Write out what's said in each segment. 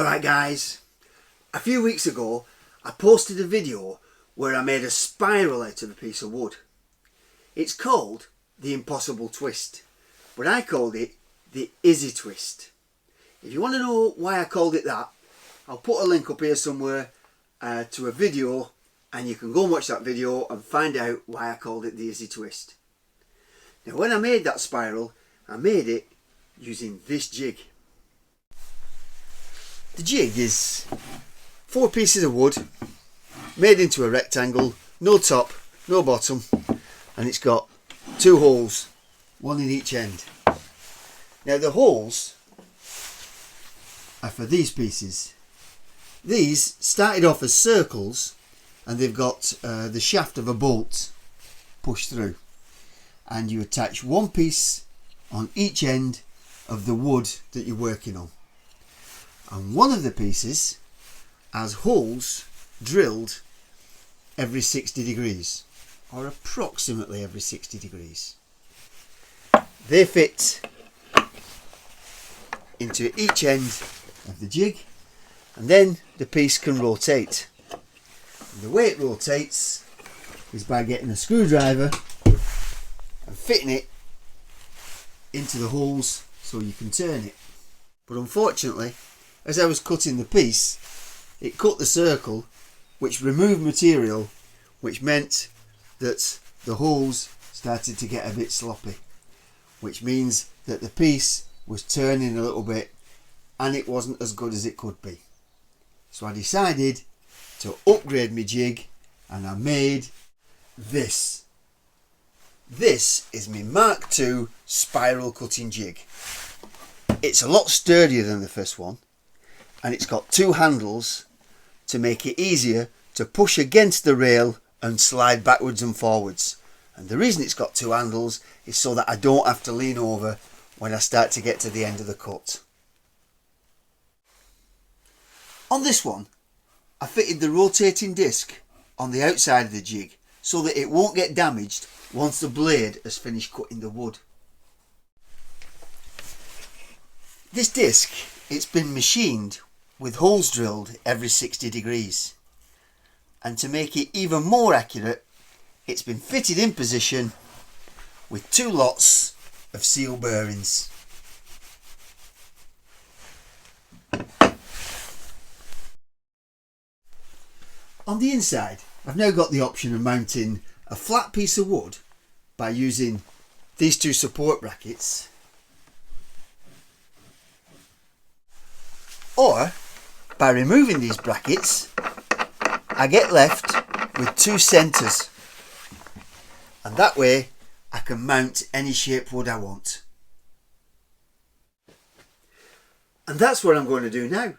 Alright guys, a few weeks ago I posted a video where I made a spiral out of a piece of wood. It's called the impossible twist, but I called it the Izzy twist. If you want to know why I called it that, I'll put a link up here somewhere to a video, and you can go and watch that video and find out why I called it the Izzy twist. Now when I made that spiral, I made it using this jig. The jig is 4 pieces of wood made into a rectangle, no top, no bottom, and it's got 2 holes, one in each end. Now the holes are for these pieces. These started off as circles and they've got the shaft of a bolt pushed through, and you attach one piece on each end of the wood that you're working on. And one of the pieces has holes drilled every 60 degrees, or approximately every 60 degrees. They fit into each end of the jig, and then the piece can rotate. And the way it rotates is by getting a screwdriver and fitting it into the holes so you can turn it. But unfortunately, as I was cutting the piece, it cut the circle, which removed material, which meant that the holes started to get a bit sloppy, which means that the piece was turning a little bit and it wasn't as good as it could be. So I decided to upgrade my jig and I made this. This is my Mark II spiral cutting jig. It's a lot sturdier than the first one, and it's got 2 handles to make it easier to push against the rail and slide backwards and forwards. And the reason it's got 2 handles is so that I don't have to lean over when I start to get to the end of the cut. On this one, I fitted the rotating disc on the outside of the jig so that it won't get damaged once the blade has finished cutting the wood. This disc, it's been machined with holes drilled every 60 degrees, and to make it even more accurate, it's been fitted in position with 2 lots of seal bearings. On the inside, I've now got the option of mounting a flat piece of wood by using these 2 support brackets, or by removing these brackets, I get left with 2 centres, and that way I can mount any shape wood I want. And that's what I'm going to do now,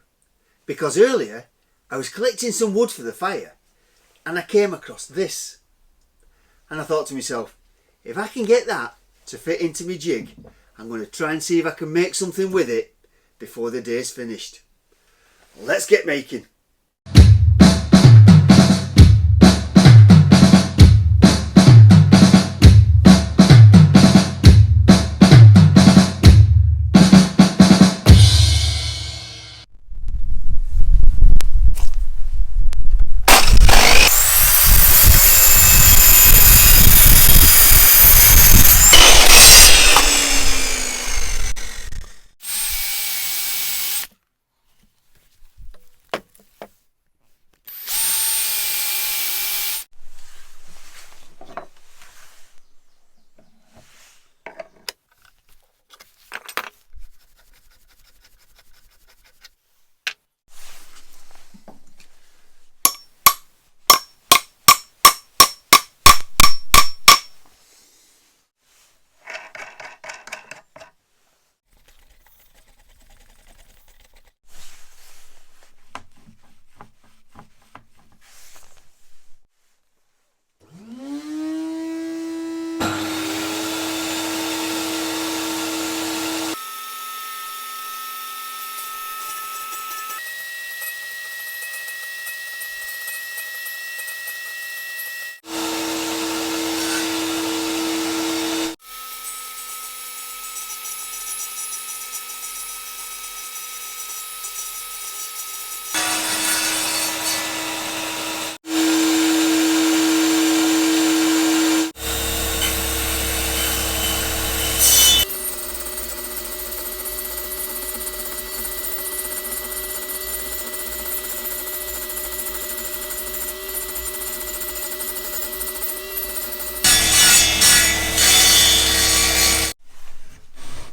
because earlier I was collecting some wood for the fire and I came across this, and I thought to myself, if I can get that to fit into my jig, I'm going to try and see if I can make something with it before the day's finished. Let's get making.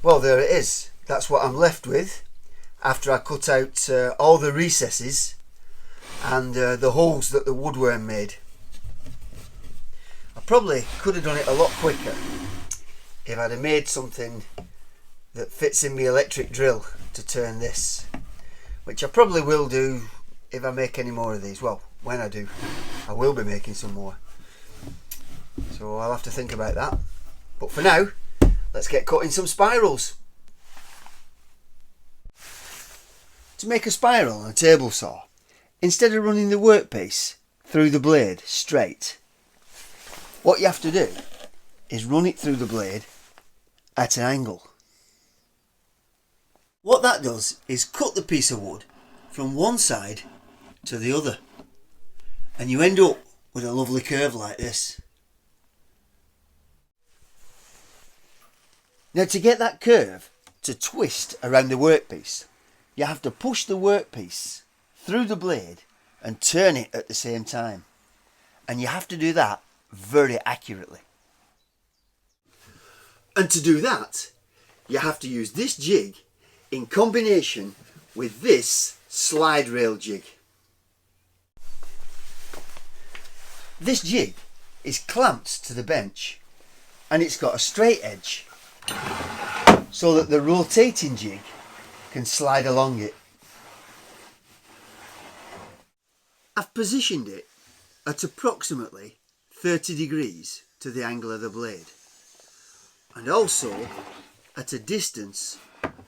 Well, there it is. That's what I'm left with after I cut out all the recesses and the holes that the woodworm made. I probably could have done it a lot quicker if I'd have made something that fits in my electric drill to turn this, which I probably will do if I make any more of these. Well, when I do, I will be making some more, so I'll have to think about that. But for now, let's get cutting some spirals. To make a spiral on a table saw, instead of running the workpiece through the blade straight, what you have to do is run it through the blade at an angle. What that does is cut the piece of wood from one side to the other, and you end up with a lovely curve like this. Now, to get that curve to twist around the workpiece, you have to push the workpiece through the blade and turn it at the same time, and you have to do that very accurately. And to do that, you have to use this jig in combination with this slide rail jig. This jig is clamped to the bench and it's got a straight edge so that the rotating jig can slide along it. I've positioned it at approximately 30 degrees to the angle of the blade, and also at a distance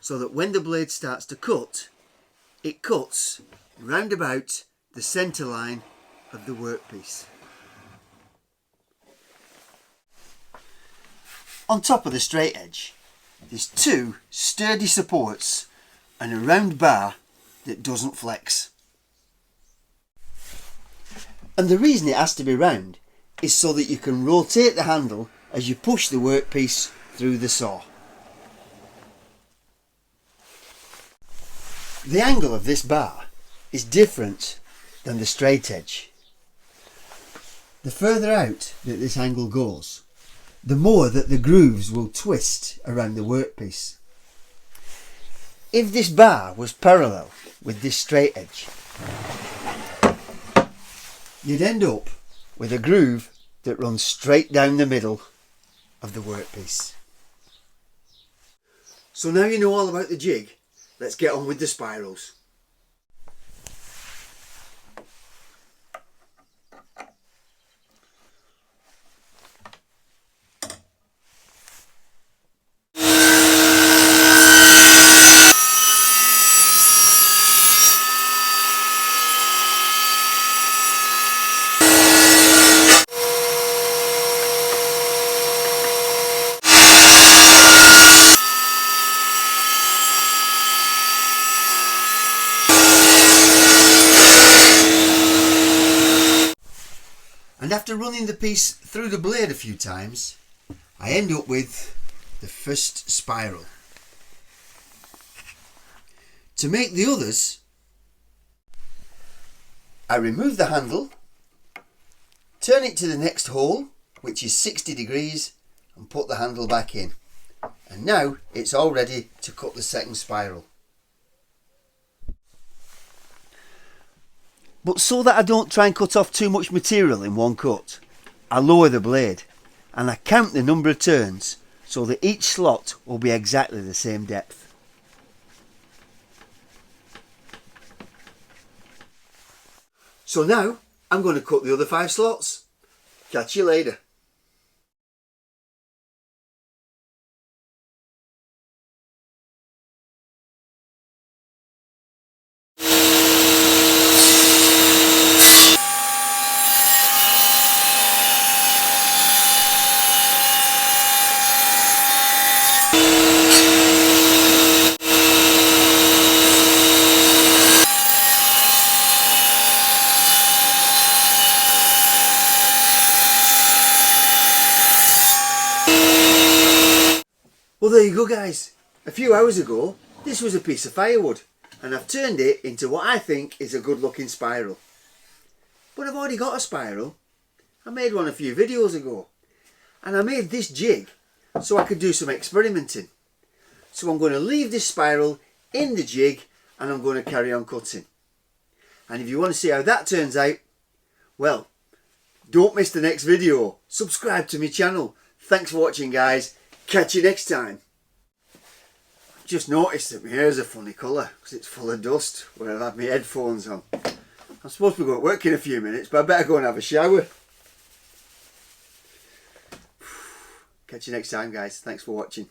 so that when the blade starts to cut, it cuts round about the centre line of the workpiece. On top of the straight edge, there's two sturdy supports and a round bar that doesn't flex. And the reason it has to be round is so that you can rotate the handle as you push the workpiece through the saw. The angle of this bar is different than the straight edge. The further out that this angle goes, the more that the grooves will twist around the workpiece. If this bar was parallel with this straight edge, you'd end up with a groove that runs straight down the middle of the workpiece. So now you know all about the jig, let's get on with the spirals. And after running the piece through the blade a few times, I end up with the first spiral. To make the others, I remove the handle, turn it to the next hole, which is 60 degrees, and put the handle back in. And now it's all ready to cut the second spiral. But so that I don't try and cut off too much material in one cut, I lower the blade and I count the number of turns so that each slot will be exactly the same depth. So now I'm going to cut the other 5 slots. Catch you later. Well, there you go guys. A few hours ago this was a piece of firewood and I've turned it into what I think is a good looking spiral. But I've already got a spiral. I made one a few videos ago and I made this jig so I could do some experimenting. So I'm going to leave this spiral in the jig and I'm going to carry on cutting. And if you want to see how that turns out, well, don't miss the next video. Subscribe to my channel. Thanks for watching, guys. Catch you next time. I've just noticed that my hair's a funny colour because it's full of dust where I've had my headphones on. I'm supposed to be going to work in a few minutes, but I better go and have a shower. Catch you next time, guys. Thanks for watching.